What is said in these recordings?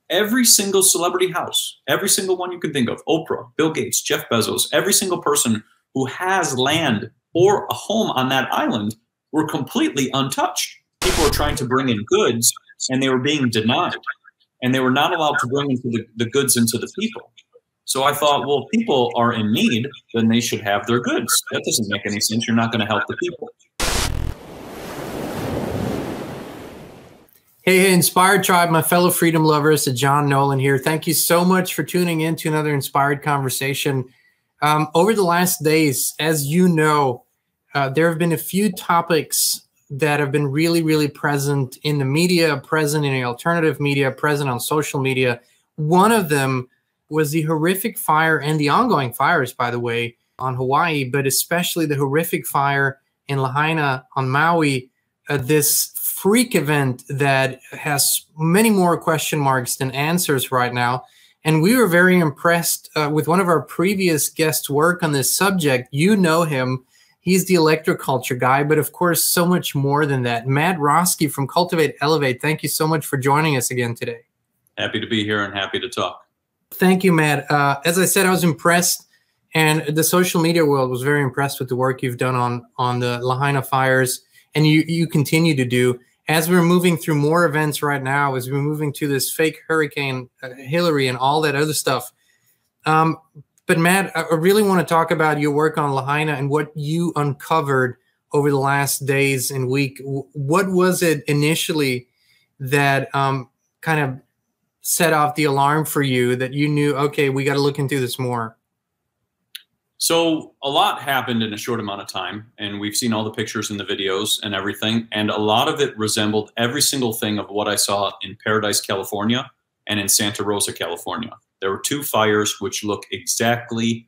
every single celebrity house, every single one you can think of, Oprah, Bill Gates, Jeff Bezos, every single person who has land or a home on that island were completely untouched. People were trying to bring in goods and they were being denied. And they were not allowed to bring into the goods into the people. So I thought, well, if people are in need, then they should have their goods. That doesn't make any sense. You're not going to help the people. Hey, Inspired Tribe, my fellow freedom lovers, John Nolan here. Thank you so much for tuning in to another Inspired Conversation. Over the last days, as you know, there have been a few topics that have been really, really present in the media, present in the alternative media, present on social media. One of them was the horrific fire and the ongoing fires, by the way, on Hawaii, but especially the horrific fire in Lahaina on Maui, this freak event that has many more question marks than answers right now. And we were very impressed with one of our previous guests' work on this subject. You know him. He's the electroculture guy, but of course, so much more than that. Matt Roeske from Cultivate Elevate, thank you so much for joining us again today. Happy to be here and happy to talk. Thank you, Matt. As I said, I was impressed, and the social media world was very impressed with the work you've done on the Lahaina fires, and you continue to do. As we're moving through more events right now, as we're moving to this fake hurricane, Hillary, and all that other stuff. But Matt, I really want to talk about your work on Lahaina and what you uncovered over the last days and week. What was it initially that kind of set off the alarm for you that you knew, okay, we got to look into this more? So a lot happened in a short amount of time, and we've seen all the pictures and the videos and everything, and a lot of it resembled every single thing of what I saw in Paradise, California, and in Santa Rosa, California. There were two fires which look exactly,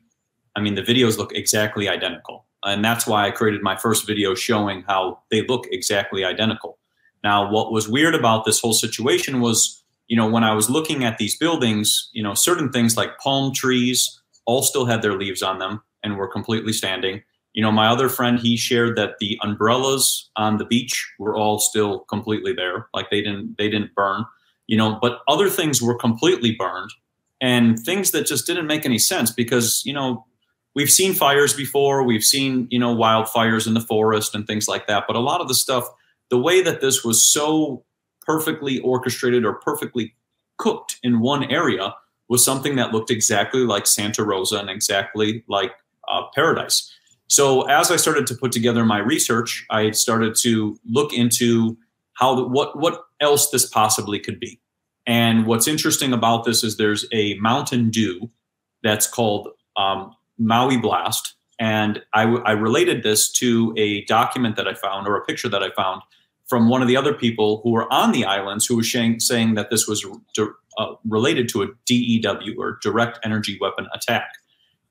I mean, the videos look exactly identical. And that's why I created my first video showing how they look exactly identical. Now, what was weird about this whole situation was, you know, when I was looking at these buildings, you know, certain things like palm trees all still had their leaves on them and were completely standing. You know, my other friend, he shared that the umbrellas on the beach were all still completely there, like they didn't burn, you know, but other things were completely burned. And things that just didn't make any sense because, you know, we've seen fires before. We've seen, you know, wildfires in the forest and things like that. But a lot of the stuff, the way that this was so perfectly orchestrated or perfectly cooked in one area was something that looked exactly like Santa Rosa and exactly like Paradise. So as I started to put together my research, I started to look into what else this possibly could be. And what's interesting about this is there's a Mountain Dew that's called Maui Blast. And I related this to a document that I found, or a picture that I found from one of the other people who were on the islands who was saying that this was related to a DEW, or direct energy weapon attack.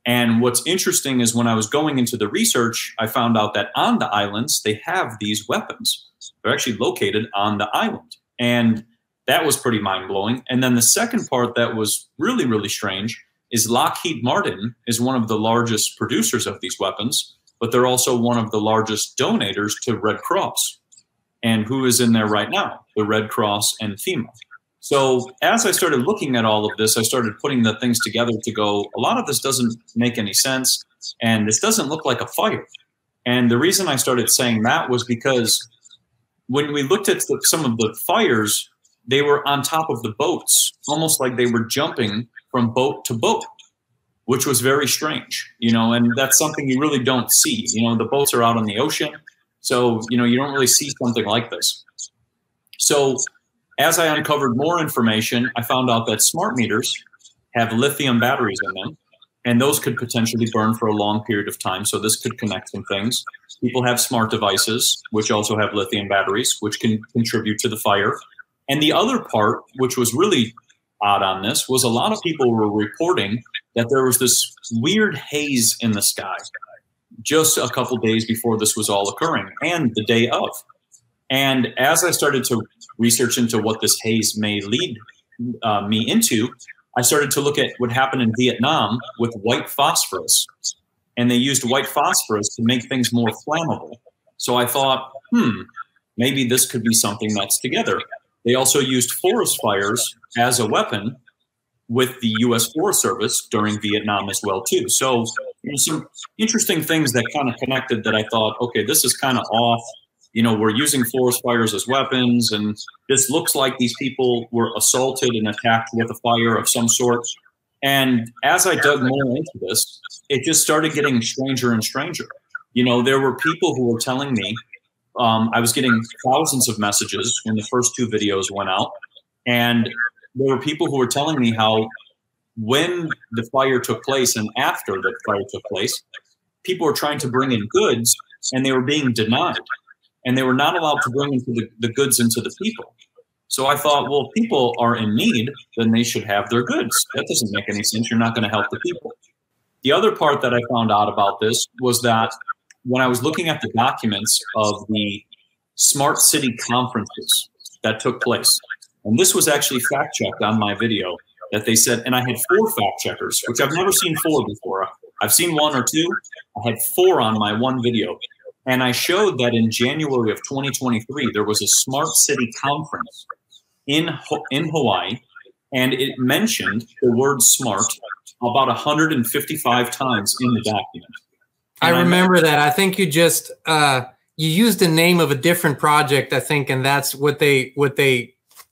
And what's interesting is when I was going into the research, I found out that on the islands, they have these weapons. They're actually located on the island. And that was pretty mind-blowing. And then the second part that was really, really strange is Lockheed Martin is one of the largest producers of these weapons, but they're also one of the largest donators to Red Cross. And who is in there right now? The Red Cross and FEMA. So as I started looking at all of this, I started putting the things together to go, a lot of this doesn't make any sense, and this doesn't look like a fire. And the reason I started saying that was because when we looked at some of the fires, they were on top of the boats, almost like they were jumping from boat to boat, which was very strange, you know, and that's something you really don't see. You know, the boats are out on the ocean, so, you know, you don't really see something like this. So as I uncovered more information, I found out that smart meters have lithium batteries in them, and those could potentially burn for a long period of time. So this could connect some things. People have smart devices, which also have lithium batteries, which can contribute to the fire. And the other part, which was really odd on this, was a lot of people were reporting that there was this weird haze in the sky just a couple days before this was all occurring, and the day of. And as I started to research into what this haze may lead me into, I started to look at what happened in Vietnam with white phosphorus. And they used white phosphorus to make things more flammable. So I thought, maybe this could be something that's together. They also used forest fires as a weapon with the U.S. Forest Service during Vietnam as well, too. So some interesting things that kind of connected that I thought, okay, this is kind of off. We're using forest fires as weapons, and this looks like these people were assaulted and attacked with a fire of some sort. And as I dug more into this, it just started getting stranger and stranger. There were people who were telling me, I was getting thousands of messages when the first 2 videos went out, and there were people who were telling me how when the fire took place and after the fire took place, people were trying to bring in goods and they were being denied, and they were not allowed to bring into the goods into the people. So I thought, well, if people are in need, then they should have their goods. That doesn't make any sense. You're not going to help the people. The other part that I found out about this was that when I was looking at the documents of the smart city conferences that took place, and this was actually fact-checked on my video, that they said, and I had 4 fact-checkers, which I've never seen 4 before. I've seen 1 or 2. I had 4 on my one video. And I showed that in January of 2023, there was a smart city conference in Hawaii, and it mentioned the word smart about 155 times in the document. And I remember that. I think you just you used the name of a different project, I think, and that's what they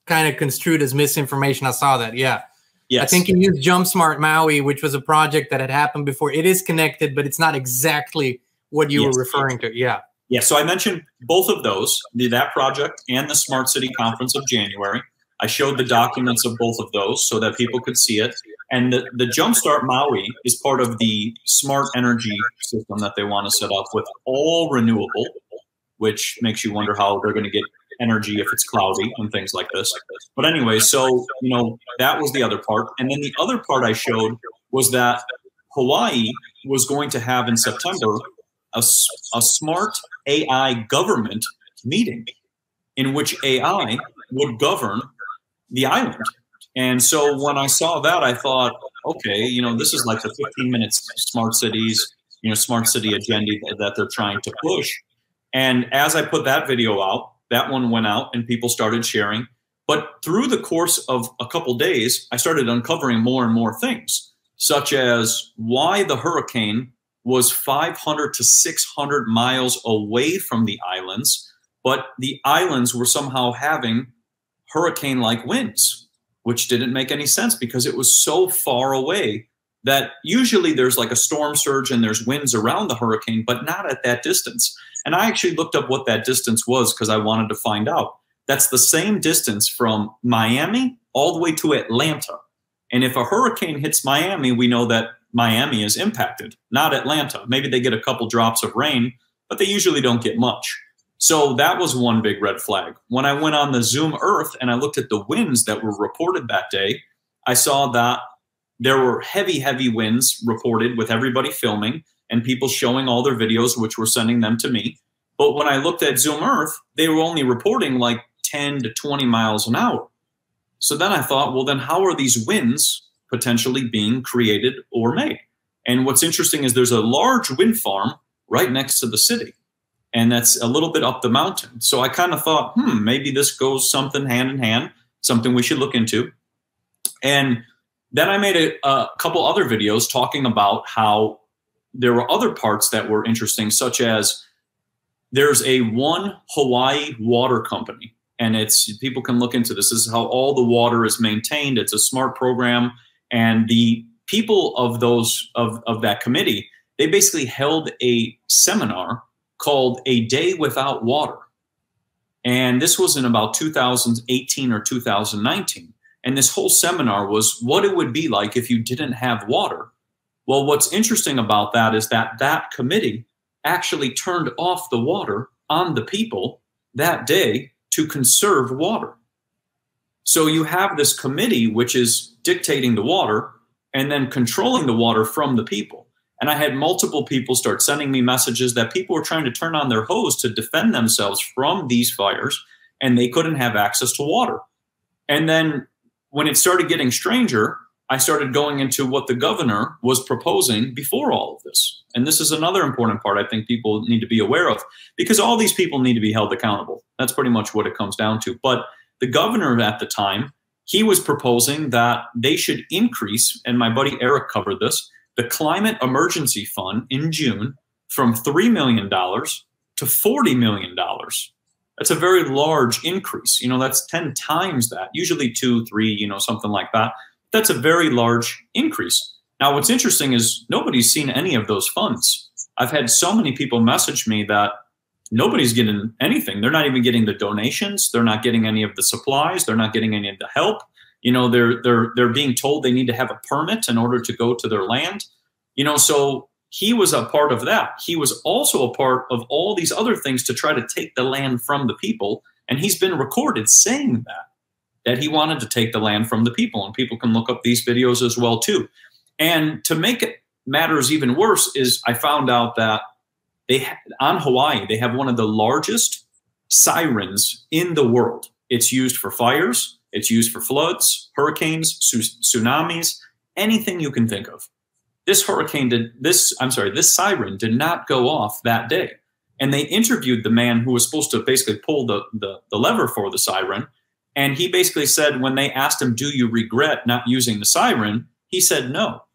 kind of construed as misinformation. I saw that. Yeah. Yes. I think you used Jump Smart Maui, which was a project that had happened before. It is connected, but it's not exactly what you were referring to. Yeah. Yeah. So I mentioned both of those, that project and the Smart City Conference of January. I showed the documents of both of those so that people could see it. And the Jumpstart Maui is part of the smart energy system that they want to set up with all renewable, which makes you wonder how they're going to get energy if it's cloudy and things like this. But anyway, so, that was the other part. And then the other part I showed was that Hawaii was going to have in September a smart AI government meeting in which AI would govern the island. And so when I saw that, I thought, okay, this is like the 15-minute smart cities, smart city agenda that they're trying to push. And as I put that video out, that one went out and people started sharing. But through the course of a couple days, I started uncovering more and more things, such as why the hurricane was 500 to 600 miles away from the islands, but the islands were somehow having hurricane-like winds, which didn't make any sense because it was so far away that usually there's like a storm surge and there's winds around the hurricane, but not at that distance. And I actually looked up what that distance was because I wanted to find out. That's the same distance from Miami all the way to Atlanta. And if a hurricane hits Miami, we know that Miami is impacted, not Atlanta. Maybe they get a couple drops of rain, but they usually don't get much. So that was one big red flag. When I went on the Zoom Earth and I looked at the winds that were reported that day, I saw that there were heavy, heavy winds reported with everybody filming and people showing all their videos, which were sending them to me. But when I looked at Zoom Earth, they were only reporting like 10 to 20 miles an hour. So then I thought, well, then how are these winds potentially being created or made? And what's interesting is there's a large wind farm right next to the city. And that's a little bit up the mountain. So I kind of thought, maybe this goes something hand in hand, something we should look into. And then I made a couple other videos talking about how there were other parts that were interesting, such as there's a one Hawaii water company. And people can look into this. This is how all the water is maintained. It's a smart program. And the people of that committee, they basically held a seminar called A Day Without Water. And this was in about 2018 or 2019. And this whole seminar was what it would be like if you didn't have water. Well, what's interesting about that is that committee actually turned off the water on the people that day to conserve water. So you have this committee which is dictating the water and then controlling the water from the people. And I had multiple people start sending me messages that people were trying to turn on their hose to defend themselves from these fires, and they couldn't have access to water. And then when it started getting stranger, I started going into what the governor was proposing before all of this. And this is another important part I think people need to be aware of, because all these people need to be held accountable. That's pretty much what it comes down to. But the governor at the time, he was proposing that they should increase, and my buddy Eric covered this, the climate emergency fund in June from $3 million to $40 million. That's a very large increase. That's 10 times that, usually 2, 3, something like that. That's a very large increase. Now, what's interesting is nobody's seen any of those funds. I've had so many people message me that nobody's getting anything. They're not even getting the donations. They're not getting any of the supplies. They're not getting any of the help. They're being told they need to have a permit in order to go to their land. So he was a part of that. He was also a part of all these other things to try to take the land from the people. And he's been recorded saying that he wanted to take the land from the people. And people can look up these videos as well, too. And to make it matters even worse is I found out that on Hawaii, they have one of the largest sirens in the world. It's used for fires. It's used for floods, hurricanes, tsunamis, anything you can think of. This siren did not go off that day. And they interviewed the man who was supposed to basically pull the lever for the siren. And he basically said, when they asked him, do you regret not using the siren? He said, no.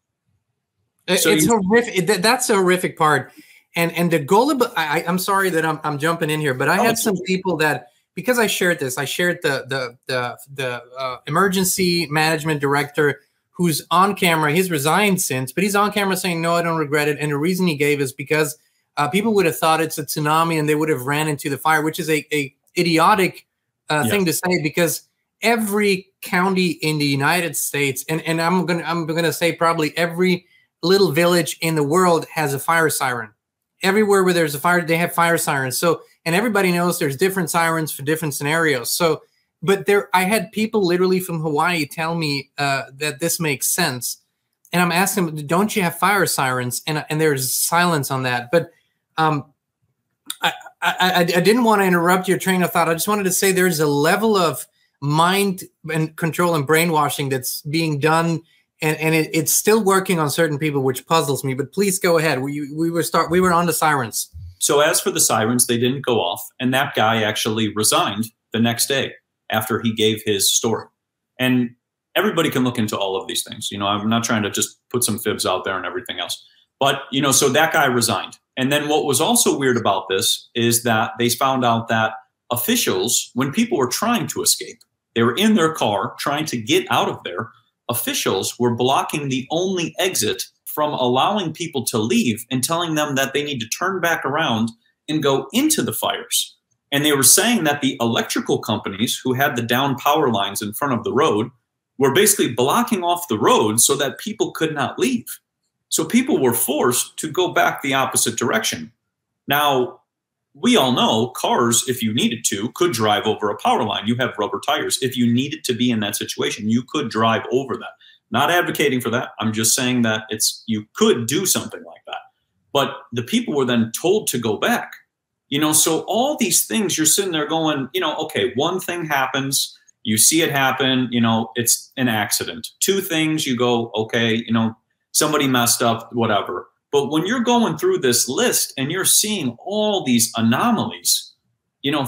So it's horrific. That's a horrific part. And the gullible, I'm sorry that I'm jumping in here, but I had some people that, because I shared this, I shared the emergency management director who's on camera. He's resigned since, but he's on camera saying, no, I don't regret it. And the reason he gave is because people would have thought it's a tsunami and they would have ran into the fire, which is a idiotic thing to say, because every county in the United States, and I'm gonna say probably every little village in the world has a fire siren. Everywhere where there's a fire, they have fire sirens. So, and everybody knows there's different sirens for different scenarios. So, but I had people literally from Hawaii tell me that this makes sense. And I'm asking them, don't you have fire sirens? And there's silence on that. But I didn't want to interrupt your train of thought. I just wanted to say there's a level of mind and control and brainwashing that's being done. And it's still working on certain people, which puzzles me. But please go ahead. We were on the sirens. So as for the sirens, they didn't go off, and that guy actually resigned the next day after he gave his story. And everybody can look into all of these things. I'm not trying to just put some fibs out there and everything else. But so that guy resigned. And then what was also weird about this is that they found out that officials, when people were trying to escape, they were in their car trying to get out of there. Officials were blocking the only exit from allowing people to leave and telling them that they need to turn back around and go into the fires. And they were saying that the electrical companies who had the down power lines in front of the road were basically blocking off the road so that people could not leave. So people were forced to go back the opposite direction. Now, we all know cars, if you needed to, could drive over a power line. You have rubber tires. If you needed to be in that situation, you could drive over that. Not advocating for that. I'm just saying that you could do something like that. But the people were then told to go back. So all these things, you're sitting there going, okay, one thing happens, you see it happen, it's an accident. Two things, you go, okay, somebody messed up, whatever. But when you're going through this list and you're seeing all these anomalies,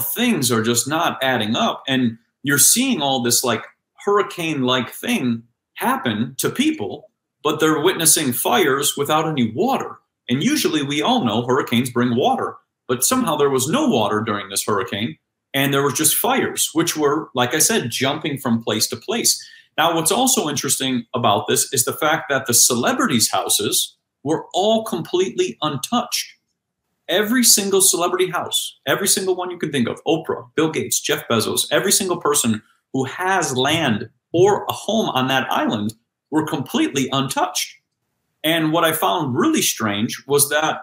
things are just not adding up. And you're seeing all this like hurricane-like thing happen to people, but they're witnessing fires without any water. And usually we all know hurricanes bring water, but somehow there was no water during this hurricane. And there was just fires, which were, like I said, jumping from place to place. Now, what's also interesting about this is the fact that the celebrities' houses were all completely untouched. Every single celebrity house, every single one you can think of, Oprah, Bill Gates, Jeff Bezos, every single person who has land or a home on that island were completely untouched. And what I found really strange was that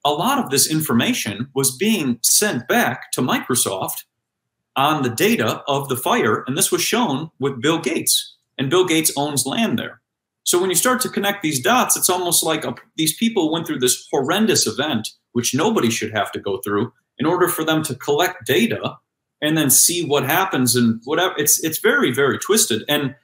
a lot of this information was being sent back to Microsoft on the data of the fire, and this was shown with Bill Gates, and Bill Gates owns land there. So when you start to connect these dots, it's almost like these people went through this horrendous event, which nobody should have to go through, in order for them to collect data and then see what happens and whatever. It's very, very twisted. And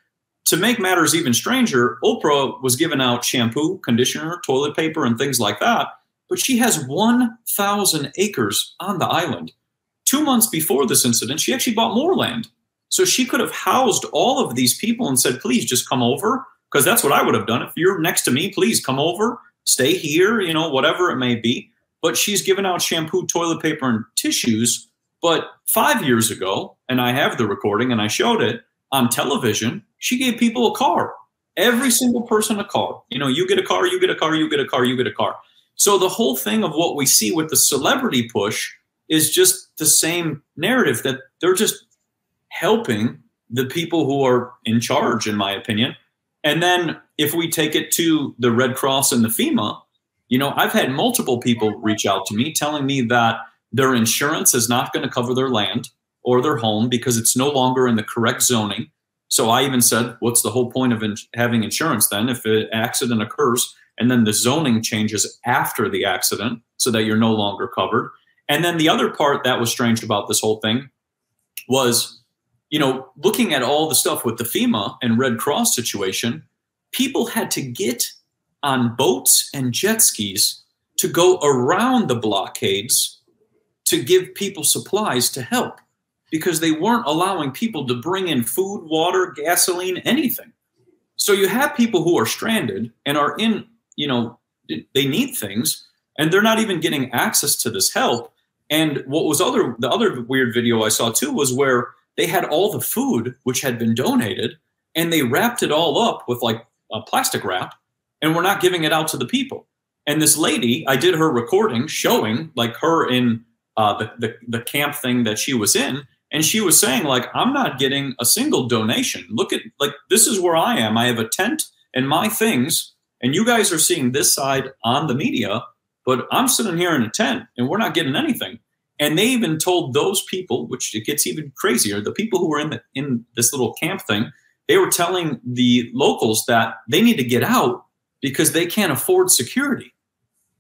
to make matters even stranger, Oprah was giving out shampoo, conditioner, toilet paper, and things like that, but she has 1,000 acres on the island. 2 months before this incident, she actually bought more land. So she could have housed all of these people and said, please just come over, because that's what I would have done. If you're next to me, please come over, stay here, you know, whatever it may be. But she's given out shampoo, toilet paper, and tissues. But 5 years ago, and I have the recording and I showed it on television, she gave people a car. Every single person a car. You know, you get a car, you get a car, you get a car, you get a car. So the whole thing of what we see with the celebrity push is just the same narrative, that they're just helping the people who are in charge, in my opinion. And then if we take it to the Red Cross and the FEMA, you know, I've had multiple people reach out to me telling me that their insurance is not going to cover their land or their home because it's no longer in the correct zoning. So I even said, what's the whole point of having insurance then if an accident occurs and then the zoning changes after the accident so that you're no longer covered? And then the other part that was strange about this whole thing was, you know, looking at all the stuff with the FEMA and Red Cross situation, people had to get on boats and jet skis to go around the blockades to give people supplies to help, because they weren't allowing people to bring in food, water, gasoline, anything. So you have people who are stranded and are in, you know, they need things, and they're not even getting access to this help. And what was the other weird video I saw too was where they had all the food which had been donated and they wrapped it all up with like a plastic wrap, and we're not giving it out to the people. And this lady, I did her recording showing like her in the camp thing that she was in. And she was saying, like, I'm not getting a single donation. Look at, like, this is where I am. I have a tent and my things, and you guys are seeing this side on the media, but I'm sitting here in a tent and we're not getting anything. And they even told those people, which it gets even crazier, the people who were in this little camp thing, they were telling the locals that they need to get out because they can't afford security.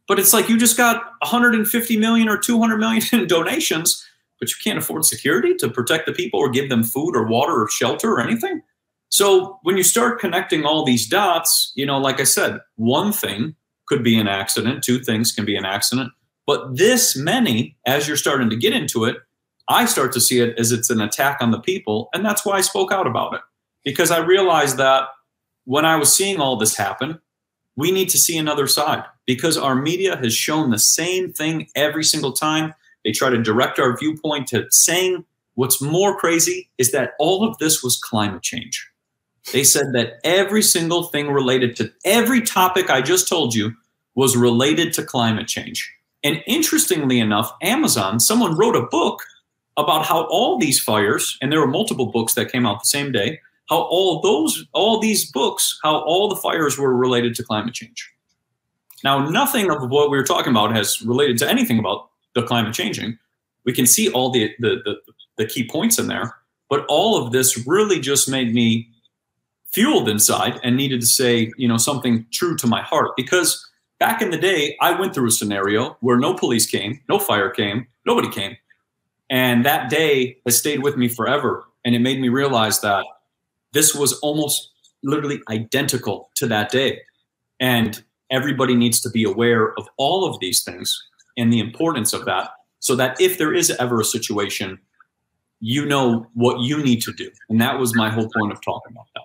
But it's like, you just got 150 million or 200 million in donations, but you can't afford security to protect the people or give them food or water or shelter or anything. So when you start connecting all these dots, you know, like I said, one thing could be an accident, two things can be an accident, but this many, as you're starting to get into it, I start to see it as it's an attack on the people. And that's why I spoke out about it, because I realized that when I was seeing all this happen, we need to see another side, because our media has shown the same thing every single time. They try to direct our viewpoint to saying what's more crazy is that all of this was climate change. They said that every single thing related to every topic I just told you was related to climate change. And interestingly enough, Amazon, someone wrote a book about how all these fires, and there were multiple books that came out the same day, how all these books, how all the fires were related to climate change. Now, nothing of what we were talking about has related to anything about the climate changing. We can see all the key points in there, but all of this really just made me fueled inside and needed to say, you know, something true to my heart. Because back in the day, I went through a scenario where no police came, no fire came, nobody came. And that day has stayed with me forever. And it made me realize that this was almost literally identical to that day. And everybody needs to be aware of all of these things and the importance of that, so that if there is ever a situation, you know what you need to do. And that was my whole point of talking about that.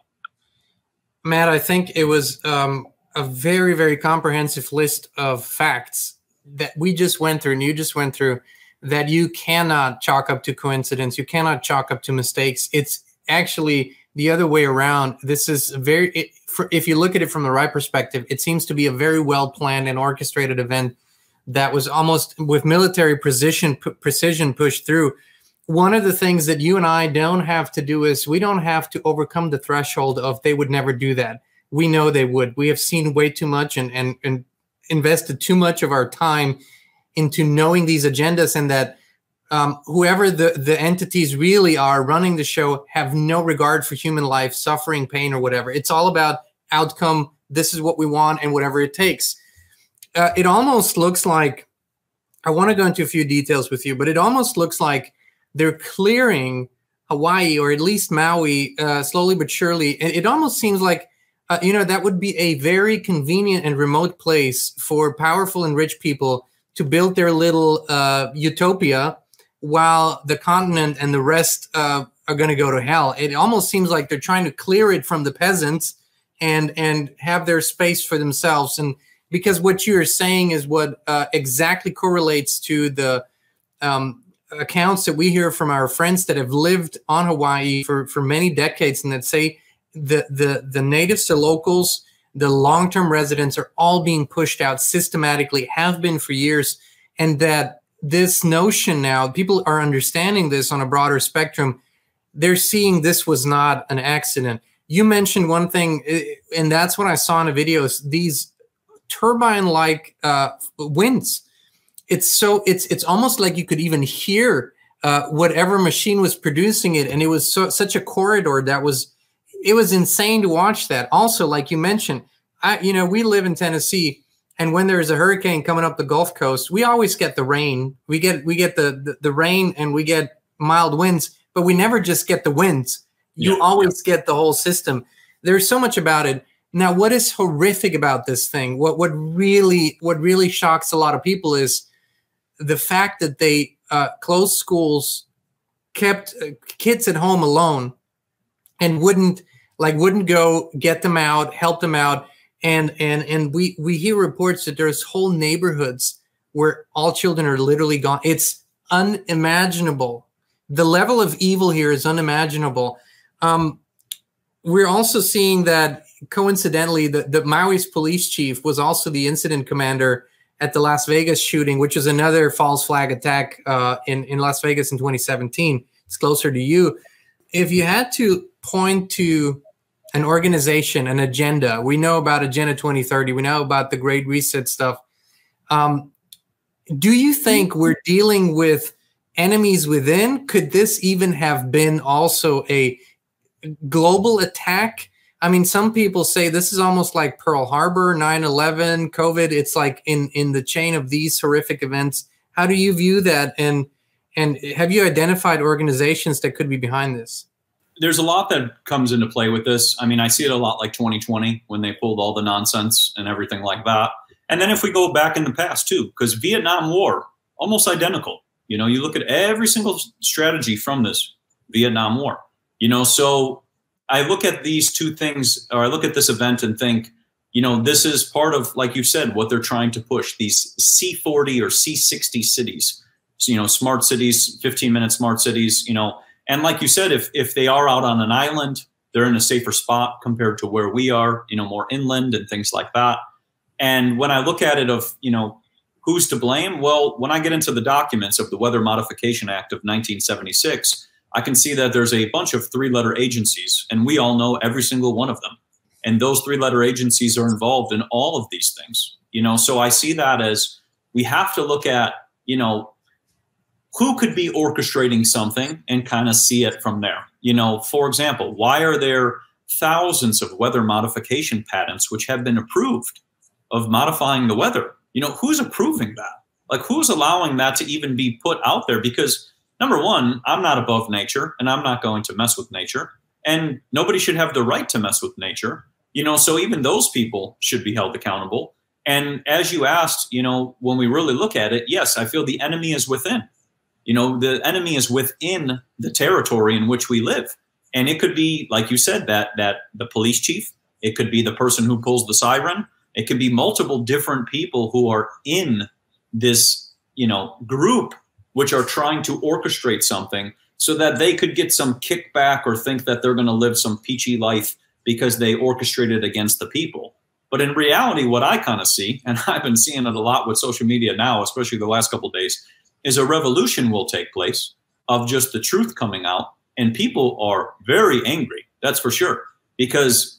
Matt, I think it was a very, very comprehensive list of facts that we just went through and you just went through that you cannot chalk up to coincidence. You cannot chalk up to mistakes. It's actually the other way around. This is if you look at it from the right perspective, it seems to be a very well-planned and orchestrated event that was almost with military precision pushed through. One of the things that you and I don't have to do is we don't have to overcome the threshold of they would never do that. We know they would. We have seen way too much and invested too much of our time into knowing these agendas, and that whoever the entities really are running the show have no regard for human life, suffering, pain, or whatever. It's all about outcome. This is what we want and whatever it takes. It almost looks like, I want to go into a few details with you, but it almost looks like they're clearing Hawaii, or at least Maui, slowly but surely. It almost seems like, you know, that would be a very convenient and remote place for powerful and rich people to build their little utopia, while the continent and the rest are going to go to hell. It almost seems like they're trying to clear it from the peasants and have their space for themselves. And because what you're saying is what exactly correlates to the accounts that we hear from our friends that have lived on Hawaii for many decades, and that say the natives, the locals, the long-term residents are all being pushed out systematically, have been for years, and that this notion now, people are understanding this on a broader spectrum. They're seeing this was not an accident. You mentioned one thing, and that's what I saw in the videos, these turbine-like winds. It's almost like you could even hear whatever machine was producing it, and it was such a corridor that it was insane to watch that. Also, like you mentioned, we live in Tennessee, and when there's a hurricane coming up the Gulf Coast, we always get the rain. We get the rain, and we get mild winds, but we never just get the winds. You always get the whole system. There's so much about it. Now, what is horrific about this thing? What really shocks a lot of people is the fact that they closed schools, kept kids at home alone, and wouldn't go get them out, help them out. And we hear reports that there's whole neighborhoods where all children are literally gone. It's unimaginable. The level of evil here is unimaginable. We're also seeing that, coincidentally, the Maui's police chief was also the incident commander at the Las Vegas shooting, which is another false flag attack in Las Vegas in 2017. It's closer to you. If you had to point to an organization, an agenda, we know about Agenda 2030, we know about the Great Reset stuff. Do you think we're dealing with enemies within? Could this even have been also a global attack? I mean, some people say this is almost like Pearl Harbor, 9/11, COVID. It's like in the chain of these horrific events. How do you view that? And have you identified organizations that could be behind this? There's a lot that comes into play with this. I mean, I see it a lot like 2020 when they pulled all the nonsense and everything like that. And then if we go back in the past too, because Vietnam War, almost identical. You look at every single strategy from this Vietnam War. So I look at these two things, or I look at this event and think, this is part of, like you said, what they're trying to push, these C40 or C60 cities, smart cities, 15-minute smart cities, and like you said, if they are out on an island, they're in a safer spot compared to where we are, more inland and things like that. And when I look at it of, who's to blame? Well, when I get into the documents of the Weather Modification Act of 1976, I can see that there's a bunch of three-letter agencies, and we all know every single one of them. And those three-letter agencies are involved in all of these things. So I see that as we have to look at, who could be orchestrating something and kind of see it from there. For example, why are there thousands of weather modification patents which have been approved of modifying the weather? Who's approving that? Like, who's allowing that to even be put out there? Because number one, I'm not above nature, and I'm not going to mess with nature, and nobody should have the right to mess with nature. So even those people should be held accountable. And as you asked, when we really look at it, yes, I feel the enemy is within. The enemy is within the territory in which we live. And it could be, like you said, that the police chief, it could be the person who pulls the siren. It could be multiple different people who are in this, group, which are trying to orchestrate something so that they could get some kickback or think that they're going to live some peachy life because they orchestrated against the people. But in reality, what I kind of see, and I've been seeing it a lot with social media now, especially the last couple of days, is a revolution will take place of just the truth coming out. And people are very angry, that's for sure. Because,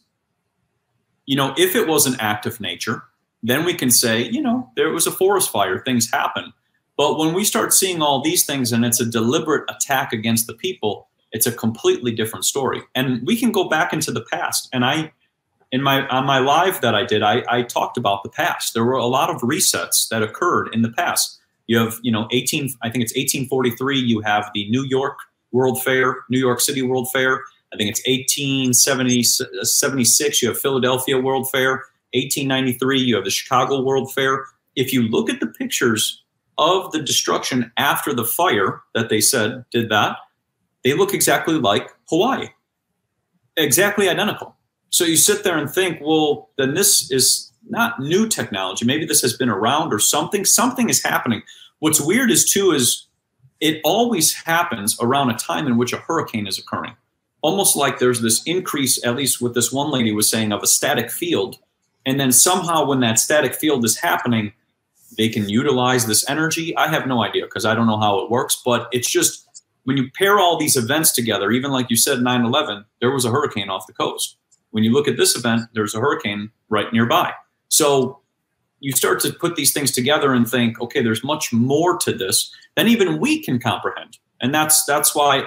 if it was an act of nature, then we can say, there was a forest fire, things happen. But when we start seeing all these things and it's a deliberate attack against the people, it's a completely different story. And we can go back into the past. And on my live that I did, I talked about the past. There were a lot of resets that occurred in the past. You have, I think it's 1843, you have the New York World Fair, New York City World Fair. I think it's 1876, you have Philadelphia World Fair. 1893, you have the Chicago World Fair. If you look at the pictures of the destruction after the fire that they said did that, they look exactly like Hawaii, exactly identical. So you sit there and think, well, then this is not new technology. Maybe this has been around or something. Something is happening. What's weird is it always happens around a time in which a hurricane is occurring. Almost like there's this increase, at least what this one lady was saying, of a static field. And then somehow when that static field is happening, they can utilize this energy. I have no idea because I don't know how it works, but it's just when you pair all these events together, even like you said, 9/11, there was a hurricane off the coast. When you look at this event, there's a hurricane right nearby. So you start to put these things together and think, okay, there's much more to this than even we can comprehend. And that's why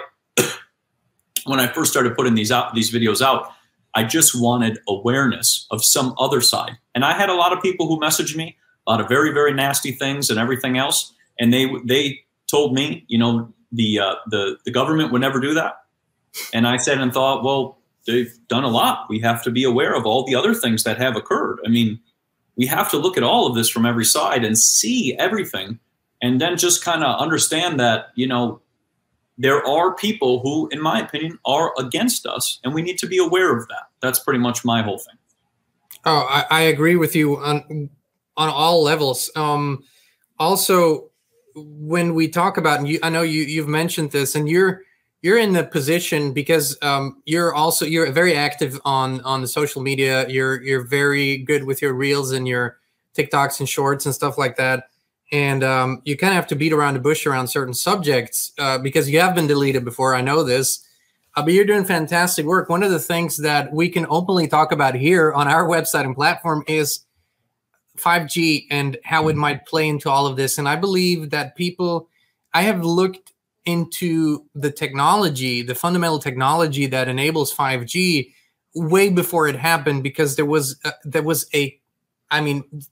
when I first started putting these videos out, I just wanted awareness of some other side. And I had a lot of people who messaged me, a lot of very, very nasty things and everything else. And they told me, you know, the government would never do that. And I said and thought, well, they've done a lot. We have to be aware of all the other things that have occurred. I mean, we have to look at all of this from every side and see everything, and then just kind of understand that, you know, there are people who, in my opinion, are against us, and we need to be aware of that. That's pretty much my whole thing. Oh, I agree with you on all levels. Also, when we talk about, and I know you've mentioned this, and you're in the position because you're very active on the social media. You're very good with your reels and your TikToks and shorts and stuff like that. And you kind of have to beat around the bush around certain subjects because you have been deleted before. I know this, but you're doing fantastic work. One of the things that we can openly talk about here on our website and platform is 5G and how it might play into all of this. And I believe that I have looked into the technology, the fundamental technology that enables 5G way before it happened, because there was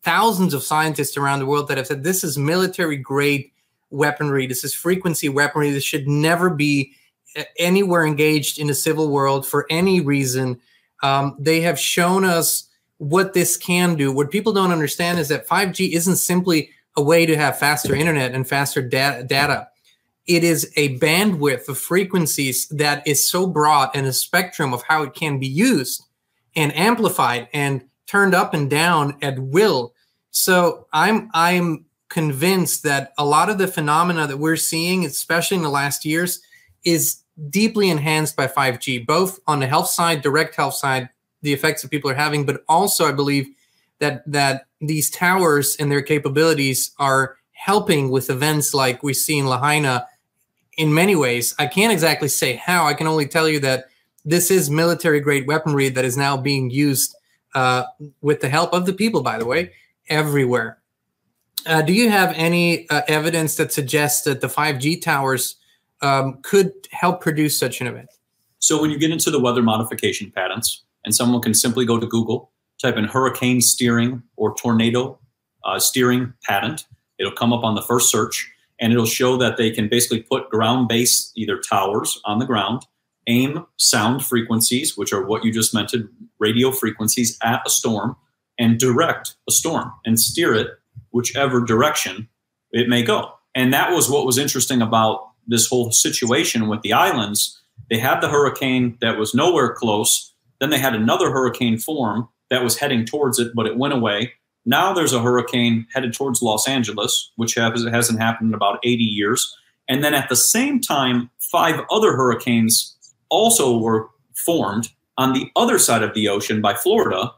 thousands of scientists around the world that have said this is military grade weaponry. This is frequency weaponry. This should never be anywhere engaged in the civil world for any reason. They have shown us what this can do. What people don't understand is that 5G isn't simply a way to have faster internet and faster data. It is a bandwidth of frequencies that is so broad, and a spectrum of how it can be used and amplified and turned up and down at will. So I'm convinced that a lot of the phenomena that we're seeing, especially in the last years, is deeply enhanced by 5G, both on the health side, direct health side, the effects that people are having, but also I believe that these towers and their capabilities are helping with events like we see in Lahaina in many ways. I can't exactly say how. I can only tell you that this is military-grade weaponry that is now being used with the help of the people, by the way, everywhere. Do you have any evidence that suggests that the 5G towers could help produce such an event? So when you get into the weather modification patents, and someone can simply go to Google, type in hurricane steering or tornado steering patent, it'll come up on the first search, and it'll show that they can basically put ground-based either towers on the ground, aim sound frequencies, which are what you just mentioned, radio frequencies, at a storm, and direct a storm and steer it whichever direction it may go. And that was what was interesting about this whole situation with the islands. They had the hurricane that was nowhere close. Then they had another hurricane form that was heading towards it, but it went away. Now there's a hurricane headed towards Los Angeles, which hasn't happened in about 80 years. And then at the same time, 5 other hurricanes also were formed on the other side of the ocean by Florida,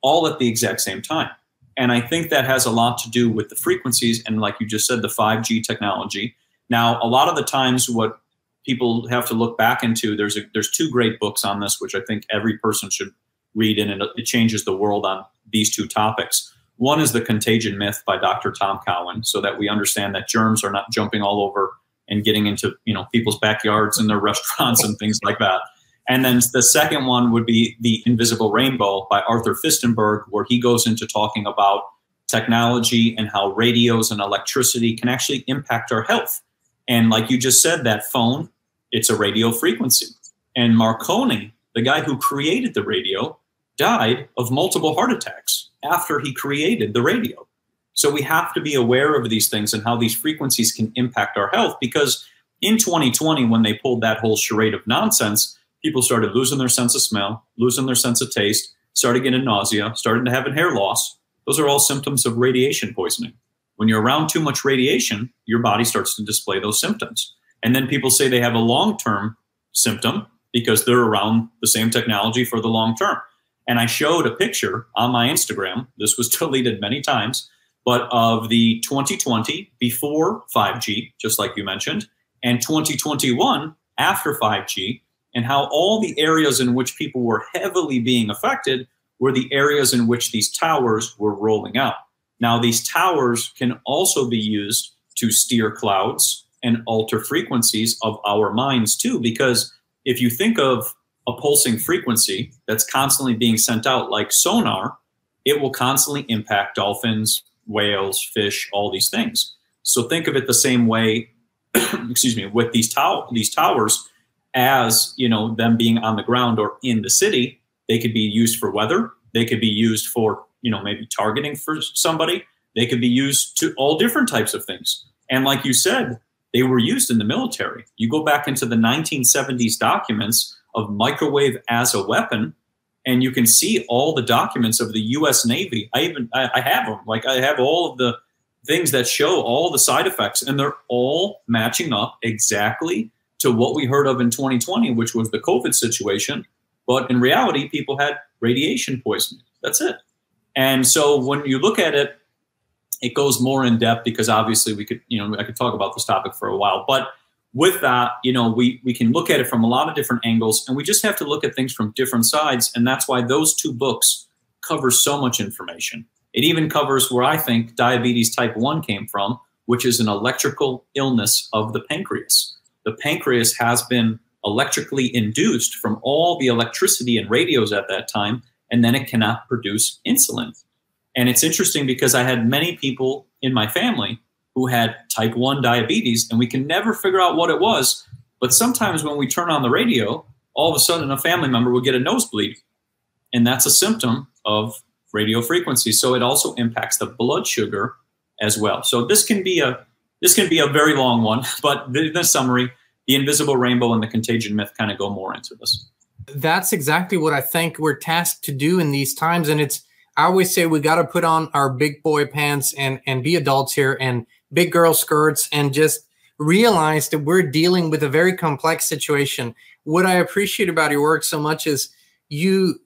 all at the exact same time. And I think that has a lot to do with the frequencies and, like you just said, the 5G technology. Now, a lot of the times what people have to look back into, there's 2 great books on this, which I think every person should read, and it changes the world on these 2 topics. One is The Contagion Myth by Dr. Tom Cowan, so that we understand that germs are not jumping all over and getting into, you know, people's backyards and their restaurants and things like that. And then the second one would be The Invisible Rainbow by Arthur Fistenberg, where he goes into talking about technology and how radios and electricity can actually impact our health. And like you just said, that phone, it's a radio frequency. And Marconi, the guy who created the radio, died of multiple heart attacks after he created the radio. So we have to be aware of these things and how these frequencies can impact our health, because in 2020, when they pulled that whole charade of nonsense, people started losing their sense of smell, losing their sense of taste, started getting nausea, started having hair loss. Those are all symptoms of radiation poisoning. When you're around too much radiation, your body starts to display those symptoms. And then people say they have a long-term symptom because they're around the same technology for the long term. And I showed a picture on my Instagram, this was deleted many times, but of the 2020 before 5G, just like you mentioned, and 2021 after 5G, and how all the areas in which people were heavily being affected were the areas in which these towers were rolling out. Now, these towers can also be used to steer clouds and alter frequencies of our minds too, because if you think of a pulsing frequency that's constantly being sent out like sonar, it will constantly impact dolphins, whales, fish, all these things. So think of it the same way, excuse me, with these towers as, you know, them being on the ground or in the city. They could be used for weather. They could be used for, you know, maybe targeting for somebody. They could be used to all different types of things. And like you said, they were used in the military. You go back into the 1970s documents of microwave as a weapon, and you can see all the documents of the U.S. Navy. I have them. Like, I have all of the things that show all the side effects, and they're all matching up exactly to what we heard of in 2020, which was the COVID situation. But in reality, people had radiation poisoning. That's it. And so when you look at it, it goes more in depth because obviously we could, you know, I could talk about this topic for a while. But with that, you know, we can look at it from a lot of different angles, and we just have to look at things from different sides. And that's why those two books cover so much information. It even covers where I think diabetes type 1 came from, which is an electrical illness of the pancreas. The pancreas has been electrically induced from all the electricity and radios at that time, and then it cannot produce insulin. And it's interesting because I had many people in my family who had type 1 diabetes, and we can never figure out what it was. But sometimes when we turn on the radio, all of a sudden a family member will get a nosebleed. And that's a symptom of radio frequency. So it also impacts the blood sugar as well. So this can be a very long one, but the summary, the invisible rainbow and the contagion myth kind of go more into this. That's exactly what I think we're tasked to do in these times. And I always say we got to put on our big boy pants and be adults here, and big girl skirts, and just realize that we're dealing with a very complex situation. What I appreciate about your work so much is you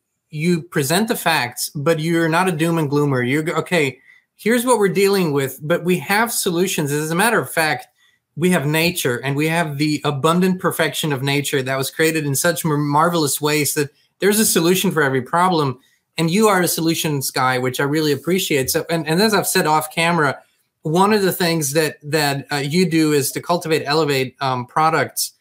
present the facts, but you're not a doom and gloomer. You're okay, here's what we're dealing with, but we have solutions. As a matter of fact, we have nature, and we have the abundant perfection of nature that was created in such marvelous ways that there's a solution for every problem. And you are a solutions guy, which I really appreciate. So, and as I've said off camera, one of the things that you do is to cultivate, elevate products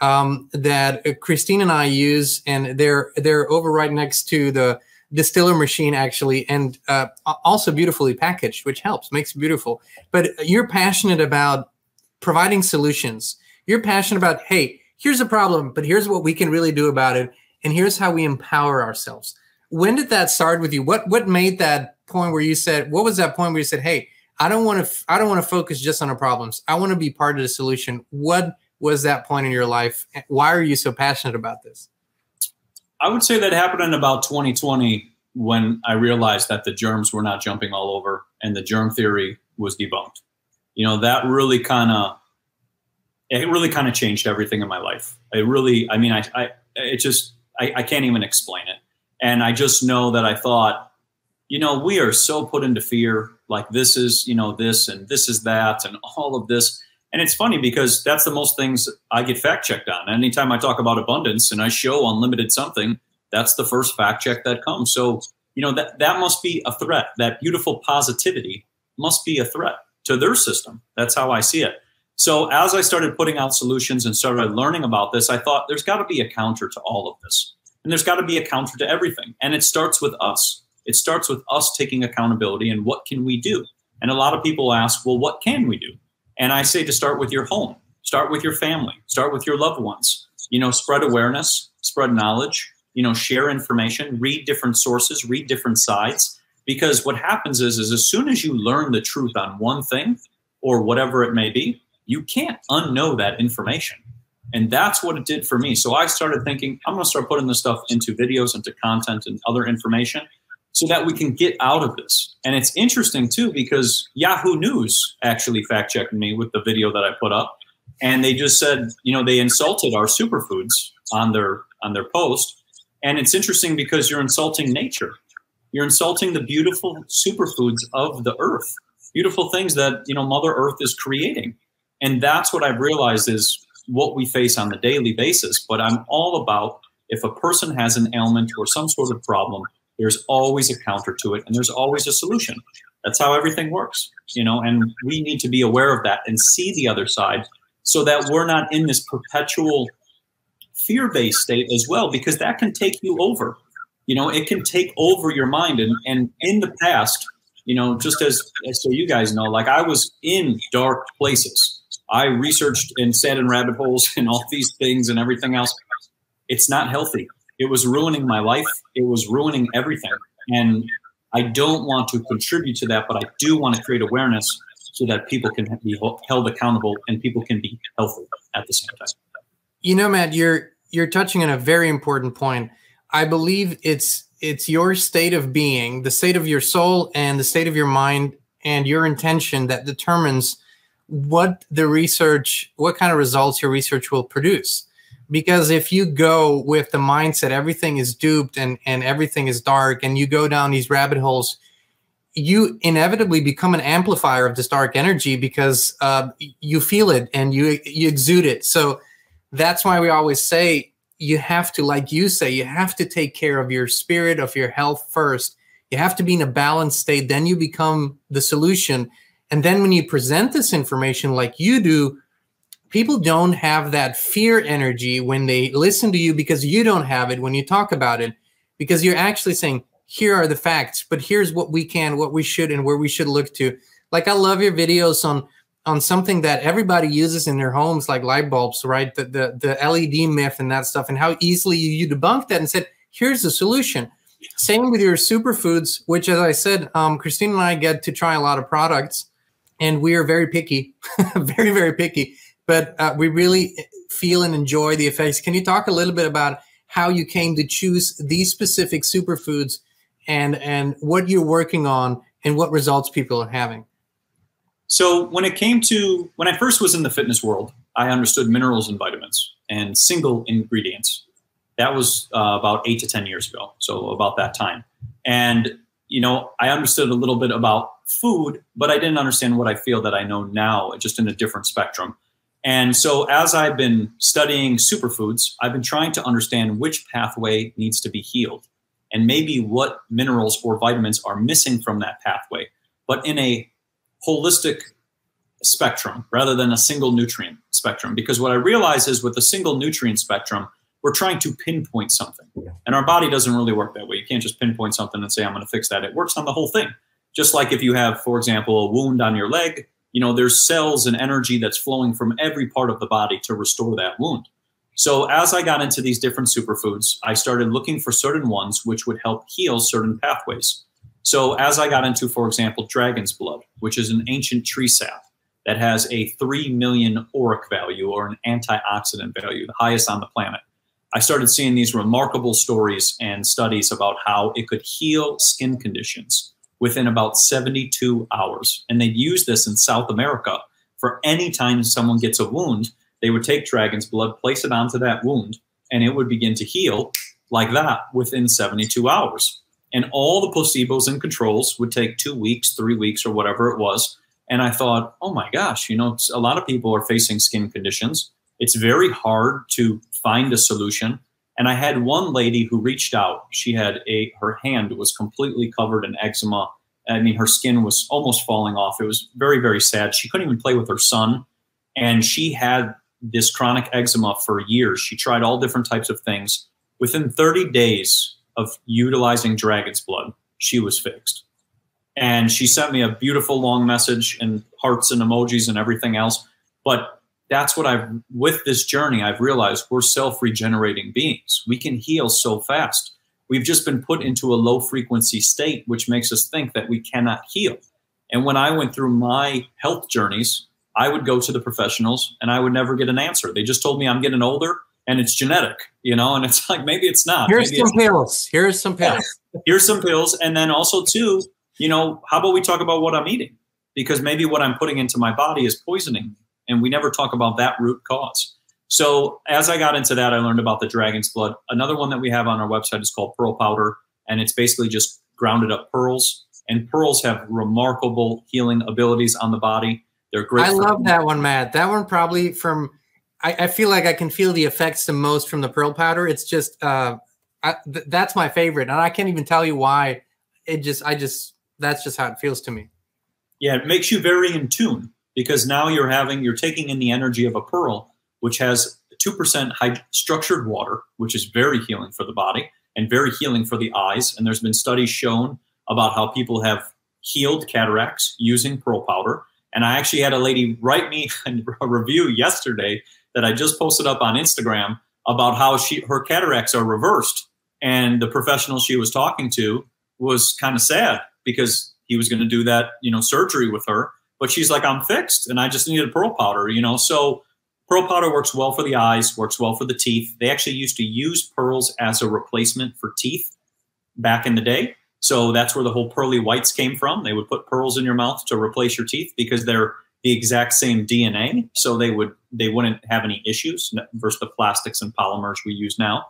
that Christine and I use, and they're over right next to the distiller machine, actually, and also beautifully packaged, which helps, makes it beautiful. But you're passionate about providing solutions. You're passionate about, hey, here's a problem, but here's what we can really do about it, and here's how we empower ourselves. When did that start with you? What made that point where you said, what was that point where you said, hey, I don't want to focus just on the problems. I want to be part of the solution. What was that point in your life? Why are you so passionate about this? I would say that happened in about 2020 when I realized that the germs were not jumping all over and the germ theory was debunked. You know, that really kind of changed everything in my life. It really, I mean, I can't even explain it. And I just know that I thought, you know, we are so put into fear, like this is, you know, this and this is that and all of this. And it's funny because that's the most things I get fact checked on. Anytime I talk about abundance and I show unlimited something, that's the first fact check that comes. So, you know, that must be a threat. That beautiful positivity must be a threat to their system. That's how I see it. So as I started putting out solutions and started learning about this, I thought there's got to be a counter to all of this. And there's got to be a counter to everything. And it starts with us. It starts with us taking accountability and what can we do? And a lot of people ask, well, what can we do? And I say to start with your home, start with your family, start with your loved ones, you know, spread awareness, spread knowledge, you know, share information, read different sources, read different sides. Because what happens is as soon as you learn the truth on one thing or whatever it may be, you can't unknow that information. And that's what it did for me. So I started thinking, I'm going to start putting this stuff into videos, into content and other information so that we can get out of this. And it's interesting too, because Yahoo News actually fact-checked me with the video that I put up. And they just said, you know, they insulted our superfoods on their post. And it's interesting because you're insulting nature. You're insulting the beautiful superfoods of the earth, beautiful things that, you know, Mother Earth is creating. And that's what I've realized is what we face on the daily basis. But I'm all about, if a person has an ailment or some sort of problem, there's always a counter to it and there's always a solution. That's how everything works, you know, and we need to be aware of that and see the other side so that we're not in this perpetual fear-based state as well, because that can take you over. You know, it can take over your mind. And in the past, you know, just as so you guys know, like I was in dark places. I researched and sat in rabbit holes and all these things and everything else. It's not healthy. It was ruining my life. It was ruining everything. And I don't want to contribute to that, but I do want to create awareness so that people can be held accountable and people can be healthy at the same time. You know, Matt, you're touching on a very important point. I believe it's your state of being, the state of your soul and the state of your mind and your intention that determines what kind of results your research will produce. Because if you go with the mindset everything is duped and everything is dark and you go down these rabbit holes, you inevitably become an amplifier of this dark energy because you feel it and you exude it. So that's why we always say you have to, like you say, you have to take care of your spirit, of your health first. You have to be in a balanced state. Then you become the solution. And then when you present this information like you do, people don't have that fear energy when they listen to you because you don't have it when you talk about it, because you're actually saying, here are the facts, but here's what we can, what we should, and where we should look to. Like, I love your videos on something that everybody uses in their homes, like light bulbs, right? The LED myth and that stuff, and how easily you debunk that and said, here's the solution. Same with your superfoods, which, as I said, Christine and I get to try a lot of products, and we are very picky, very, very picky. But we really feel and enjoy the effects. Can you talk a little bit about how you came to choose these specific superfoods and what you're working on and what results people are having? So when I first was in the fitness world, I understood minerals and vitamins and single ingredients. That was about 8 to 10 years ago, so about that time. And, you know, I understood a little bit about food, but I didn't understand what I feel that I know now, just in a different spectrum. And so as I've been studying superfoods, I've been trying to understand which pathway needs to be healed and maybe what minerals or vitamins are missing from that pathway, but in a holistic spectrum rather than a single nutrient spectrum. Because what I realize is with a single nutrient spectrum, we're trying to pinpoint something. And our body doesn't really work that way. You can't just pinpoint something and say, I'm going to fix that. It works on the whole thing. Just like if you have, for example, a wound on your leg, you know, there's cells and energy that's flowing from every part of the body to restore that wound. So as I got into these different superfoods, I started looking for certain ones which would help heal certain pathways. So as I got into, for example, dragon's blood, which is an ancient tree sap that has a 3 million auric value or an antioxidant value, the highest on the planet, I started seeing these remarkable stories and studies about how it could heal skin conditions within about 72 hours. And they'd use this in South America for any time someone gets a wound, they would take dragon's blood, place it onto that wound, and it would begin to heal like that within 72 hours. And all the placebos and controls would take 2 weeks, 3 weeks, or whatever it was. And I thought, oh my gosh, you know, a lot of people are facing skin conditions. It's very hard to find a solution. And I had one lady who reached out. She had her hand was completely covered in eczema. I mean, her skin was almost falling off. It was very, very sad. She couldn't even play with her son. And she had this chronic eczema for years. She tried all different types of things. Within 30 days of utilizing dragon's blood, she was fixed. And she sent me a beautiful long message and hearts and emojis and everything else. But that's what with this journey, I've realized we're self-regenerating beings. We can heal so fast. We've just been put into a low frequency state, which makes us think that we cannot heal. And when I went through my health journeys, I would go to the professionals and I would never get an answer. They just told me I'm getting older and it's genetic, you know, and it's like, maybe it's not. Here's some pills. Here's some pills. Yeah. Here's some pills. And then also too, you know, how about we talk about what I'm eating? Because maybe what I'm putting into my body is poisoning me, and we never talk about that root cause. So as I got into that, I learned about the dragon's blood. Another one that we have on our website is called pearl powder, and it's basically just grounded up pearls. And pearls have remarkable healing abilities on the body. They're great. I love that one, Matt. That one probably from, I feel like I can feel the effects the most from the pearl powder. It's just, that's my favorite. And I can't even tell you why. That's just how it feels to me. Yeah, it makes you very in tune, because now you're taking in the energy of a pearl, which has 2% structured water, which is very healing for the body and very healing for the eyes. And there's been studies shown about how people have healed cataracts using pearl powder. And I actually had a lady write me a review yesterday that I just posted up on Instagram about how her cataracts are reversed. And the professional she was talking to was kind of sad because he was going to do that, you know, surgery with her. But she's like, I'm fixed and I just needed pearl powder, you know. So pearl powder works well for the eyes, works well for the teeth. They actually used to use pearls as a replacement for teeth back in the day. So that's where the whole pearly whites came from. They would put pearls in your mouth to replace your teeth because they're the exact same DNA. So they wouldn't have any issues versus the plastics and polymers we use now.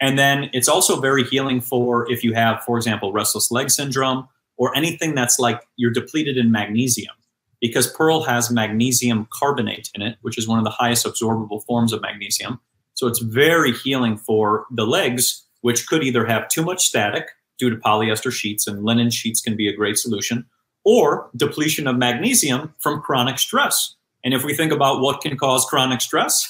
And then it's also very healing for if you have, for example, restless leg syndrome or anything that's like you're depleted in magnesium, because pearl has magnesium carbonate in it, which is one of the highest absorbable forms of magnesium. So it's very healing for the legs, which could either have too much static due to polyester sheets, and linen sheets can be a great solution, or depletion of magnesium from chronic stress. And if we think about what can cause chronic stress,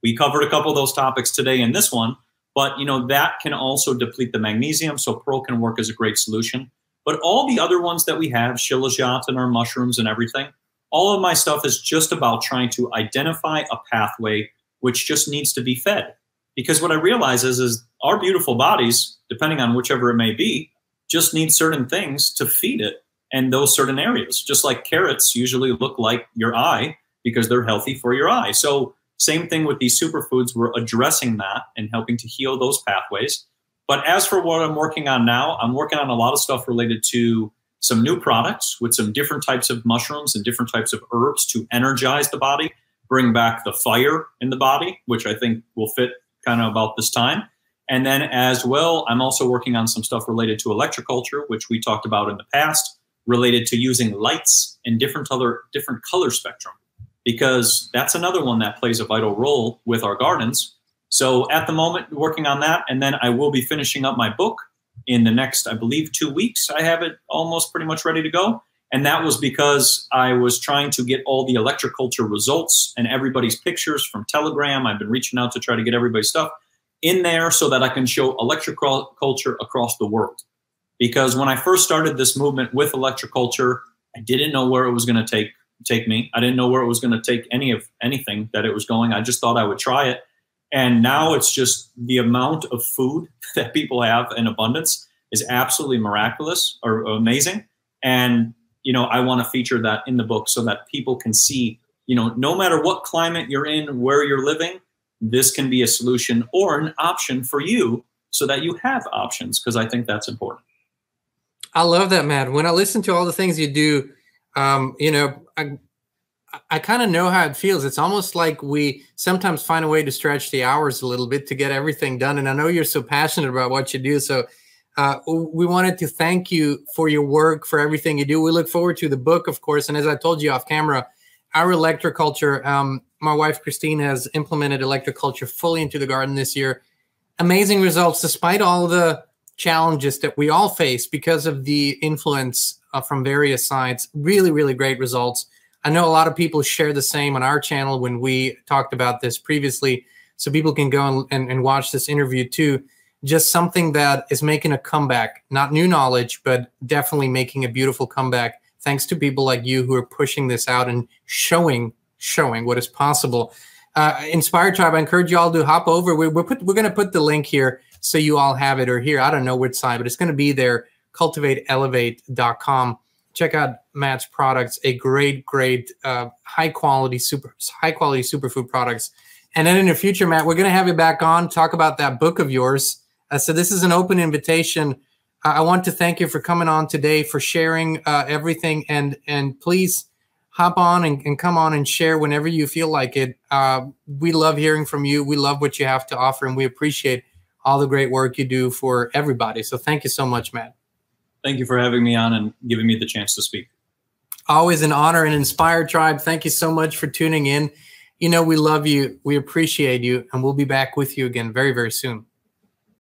we covered a couple of those topics today in this one, but you know, that can also deplete the magnesium, so pearl can work as a great solution. But all the other ones that we have, shilajit and our mushrooms and everything, all of my stuff is just about trying to identify a pathway which just needs to be fed. Because what I realize is our beautiful bodies, depending on whichever it may be, just need certain things to feed it and those certain areas. Just like carrots usually look like your eye because they're healthy for your eye. So same thing with these superfoods, we're addressing that and helping to heal those pathways. But as for what I'm working on now, I'm working on a lot of stuff related to some new products with some different types of mushrooms and different types of herbs to energize the body, bring back the fire in the body, which I think will fit kind of about this time. And then as well, I'm also working on some stuff related to electroculture, which we talked about in the past, related to using lights in different color spectrum, because that's another one that plays a vital role with our gardens. So at the moment, working on that, and then I will be finishing up my book in the next, I believe, 2 weeks. I have it almost pretty much ready to go. And that was because I was trying to get all the electroculture results and everybody's pictures from Telegram. I've been reaching out to try to get everybody's stuff in there so that I can show electroculture across the world. Because when I first started this movement with electroculture, I didn't know where it was going to take me. I didn't know where it was going to take anything that it was going. I just thought I would try it. And now it's just the amount of food that people have in abundance is absolutely miraculous or amazing. And, you know, I want to feature that in the book so that people can see, you know, no matter what climate you're in, where you're living, this can be a solution or an option for you so that you have options, because I think that's important. I love that, Matt. When I listen to all the things you do, you know, I kind of know how it feels. It's almost like we sometimes find a way to stretch the hours a little bit to get everything done. And I know you're so passionate about what you do. So we wanted to thank you for your work, for everything you do. We look forward to the book, of course. And as I told you off camera, our electroculture, my wife, Christine, has implemented electroculture fully into the garden this year. Amazing results, despite all the challenges that we all face because of the influence from various sides. Really, really great results. I know a lot of people share the same on our channel when we talked about this previously, so people can go and watch this interview too. Just something that is making a comeback, not new knowledge, but definitely making a beautiful comeback, thanks to people like you who are pushing this out and showing what is possible. Inspired Tribe, I encourage you all to hop over. We're going to put the link here so you all have it, or here, I don't know which side, but it's going to be there, cultivateelevate.com. check out Matt's products. A great high quality superfood products. And then in the future, Matt, we're going to have you back on, talk about that book of yours. So this is an open invitation. I want to thank you for coming on today, for sharing everything, and please hop on and come on and share whenever you feel like it. We love hearing from you. We love what you have to offer, and we appreciate all the great work you do for everybody. So thank you so much, Matt. Thank you for having me on and giving me the chance to speak. Always an honor. And Inspired Tribe, thank you so much for tuning in. You know, we love you. We appreciate you. And we'll be back with you again very, very soon.